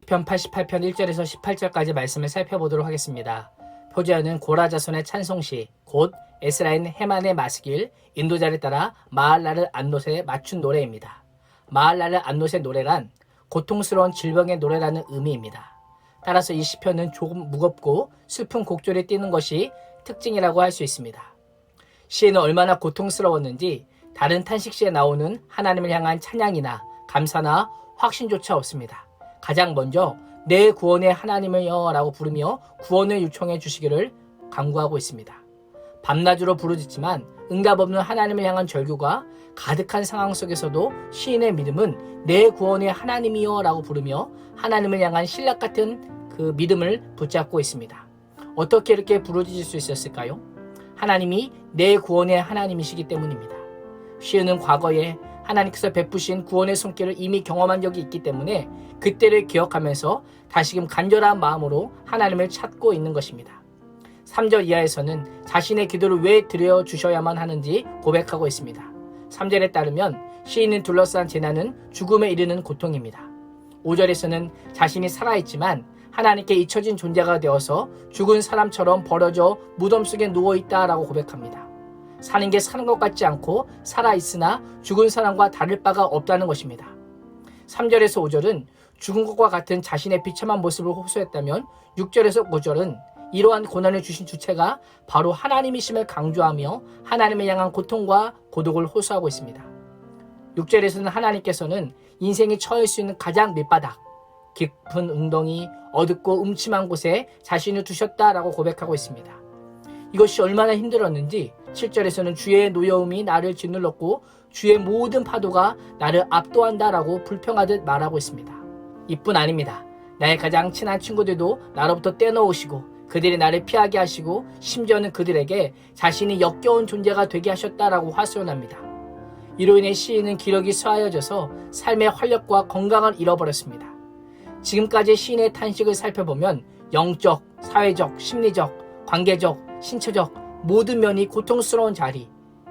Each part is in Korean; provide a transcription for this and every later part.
시편 88편 1절에서 18절까지 말씀을 살펴보도록 하겠습니다. 표제어는 고라 자손의 찬송시, 곧 에스라인 헤만의 마스길, 인도자를 따라 마할라르 안노세에 맞춘 노래입니다. 마할라르 안노세 노래란 고통스러운 질병의 노래라는 의미입니다. 따라서 이 시편은 조금 무겁고 슬픈 곡조를 띄는 것이 특징이라고 할 수 있습니다. 시인은 얼마나 고통스러웠는지 다른 탄식시에 나오는 하나님을 향한 찬양이나 감사나 확신조차 없습니다. 가장 먼저 내 구원의 하나님을요 라고 부르며 구원을 요청해 주시기를 간구하고 있습니다. 밤낮으로 부르짖지만 응답 없는 하나님을 향한 절규가 가득한 상황 속에서도 시인의 믿음은 내 구원의 하나님이요 라고 부르며 하나님을 향한 신락 같은 그 믿음을 붙잡고 있습니다. 어떻게 이렇게 부르짖을 수 있었을까요? 하나님이 내 구원의 하나님이시기 때문입니다. 시인은 과거에 하나님께서 베푸신 구원의 손길을 이미 경험한 적이 있기 때문에 그때를 기억하면서 다시금 간절한 마음으로 하나님을 찾고 있는 것입니다. 3절 이하에서는 자신의 기도를 왜 드려주셔야만 하는지 고백하고 있습니다. 3절에 따르면 시인은 둘러싼 재난은 죽음에 이르는 고통입니다. 5절에서는 자신이 살아있지만 하나님께 잊혀진 존재가 되어서 죽은 사람처럼 버려져 무덤 속에 누워있다라고 고백합니다. 사는 게 사는 것 같지 않고 살아있으나 죽은 사람과 다를 바가 없다는 것입니다. 3절에서 5절은 죽은 것과 같은 자신의 비참한 모습을 호소했다면 6절에서 9절은 이러한 고난을 주신 주체가 바로 하나님이심을 강조하며 하나님을 향한 고통과 고독을 호소하고 있습니다. 6절에서는 하나님께서는 인생이 처할 수 있는 가장 밑바닥, 깊은 웅덩이, 어둡고 음침한 곳에 자신을 두셨다라고 고백하고 있습니다. 이것이 얼마나 힘들었는지 7절에서는 주의 노여움이 나를 짓눌렀고 주의 모든 파도가 나를 압도한다라고 불평하듯 말하고 있습니다. 이뿐 아닙니다. 나의 가장 친한 친구들도 나로부터 떼놓으시고 그들이 나를 피하게 하시고 심지어는 그들에게 자신이 역겨운 존재가 되게 하셨다라고 하소연합니다. 이로 인해 시인은 기력이 쇠하여져서 삶의 활력과 건강을 잃어버렸습니다. 지금까지 시인의 탄식을 살펴보면 영적, 사회적, 심리적, 관계적, 신체적 모든 면이 고통스러운 자리,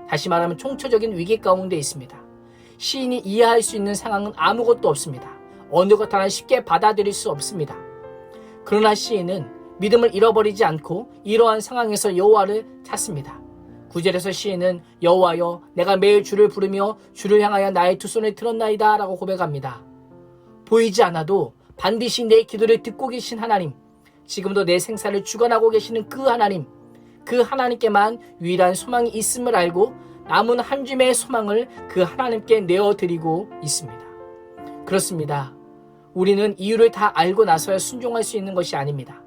다시 말하면 총체적인 위기 가운데 있습니다. 시인이 이해할 수 있는 상황은 아무것도 없습니다. 어느 것 하나 쉽게 받아들일 수 없습니다. 그러나 시인은 믿음을 잃어버리지 않고 이러한 상황에서 여호와를 찾습니다. 9절에서 시인은 여호와여 내가 매일 주를 부르며 주를 향하여 나의 두 손을 들었나이다 라고 고백합니다. 보이지 않아도 반드시 내 기도를 듣고 계신 하나님, 지금도 내 생사를 주관하고 계시는 그 하나님, 그 하나님께만 유일한 소망이 있음을 알고 남은 한 줌의 소망을 그 하나님께 내어드리고 있습니다. 그렇습니다. 우리는 이유를 다 알고 나서야 순종할 수 있는 것이 아닙니다.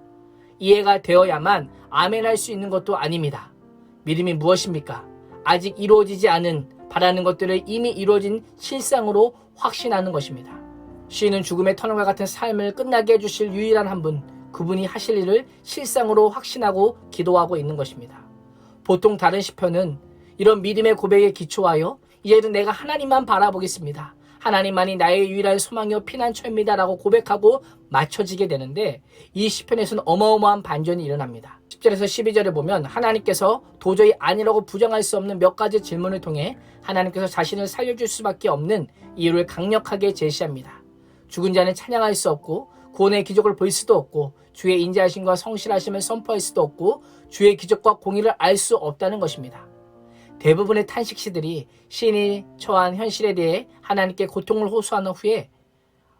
이해가 되어야만 아멘할 수 있는 것도 아닙니다. 믿음이 무엇입니까? 아직 이루어지지 않은 바라는 것들을 이미 이루어진 실상으로 확신하는 것입니다. 시인은 죽음의 터널과 같은 삶을 끝나게 해주실 유일한 한 분, 그분이 하실 일을 실상으로 확신하고 기도하고 있는 것입니다. 보통 다른 시편은 이런 믿음의 고백에 기초하여 이제는 내가 하나님만 바라보겠습니다. 하나님만이 나의 유일한 소망이요 피난처입니다 라고 고백하고 맞춰지게 되는데 이 시편에서는 어마어마한 반전이 일어납니다. 10절에서 12절에 보면 하나님께서 도저히 아니라고 부정할 수 없는 몇 가지 질문을 통해 하나님께서 자신을 살려줄 수밖에 없는 이유를 강력하게 제시합니다. 죽은 자는 찬양할 수 없고 구원의 기적을 볼 수도 없고 주의 인자하심과 성실하심을 선포할 수도 없고 주의 기적과 공의를 알 수 없다는 것입니다. 대부분의 탄식시들이 시인이 처한 현실에 대해 하나님께 고통을 호소하는 후에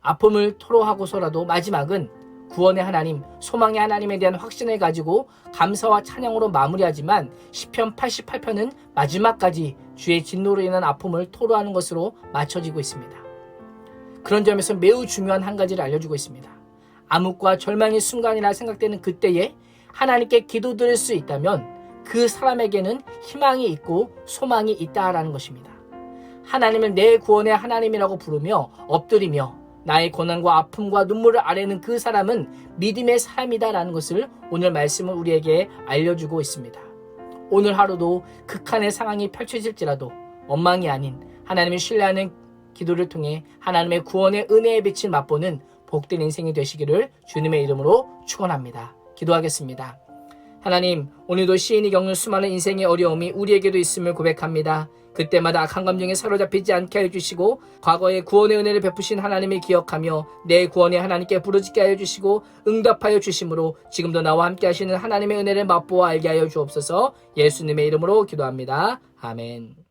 아픔을 토로하고서라도 마지막은 구원의 하나님, 소망의 하나님에 대한 확신을 가지고 감사와 찬양으로 마무리하지만 시편 88편은 마지막까지 주의 진노로 인한 아픔을 토로하는 것으로 맞춰지고 있습니다. 그런 점에서 매우 중요한 한 가지를 알려주고 있습니다. 암흑과 절망의 순간이라 생각되는 그때에 하나님께 기도드릴 수 있다면 그 사람에게는 희망이 있고 소망이 있다라는 것입니다. 하나님을 내 구원의 하나님이라고 부르며 엎드리며 나의 고난과 아픔과 눈물을 아뢰는 그 사람은 믿음의 사람이다라는 것을 오늘 말씀은 우리에게 알려주고 있습니다. 오늘 하루도 극한의 상황이 펼쳐질지라도 원망이 아닌 하나님을 신뢰하는 기도를 통해 하나님의 구원의 은혜의 빛을 맛보는 복된 인생이 되시기를 주님의 이름으로 축원합니다. 기도하겠습니다. 하나님, 오늘도 시인이 겪는 수많은 인생의 어려움이 우리에게도 있음을 고백합니다. 그때마다 악한 감정에 사로잡히지 않게 해주시고 과거의 구원의 은혜를 베푸신 하나님을 기억하며 내 구원에 하나님께 부르짖게 하여 주시고 응답하여 주심으로 지금도 나와 함께 하시는 하나님의 은혜를 맛보아 알게 하여 주옵소서. 예수님의 이름으로 기도합니다. 아멘.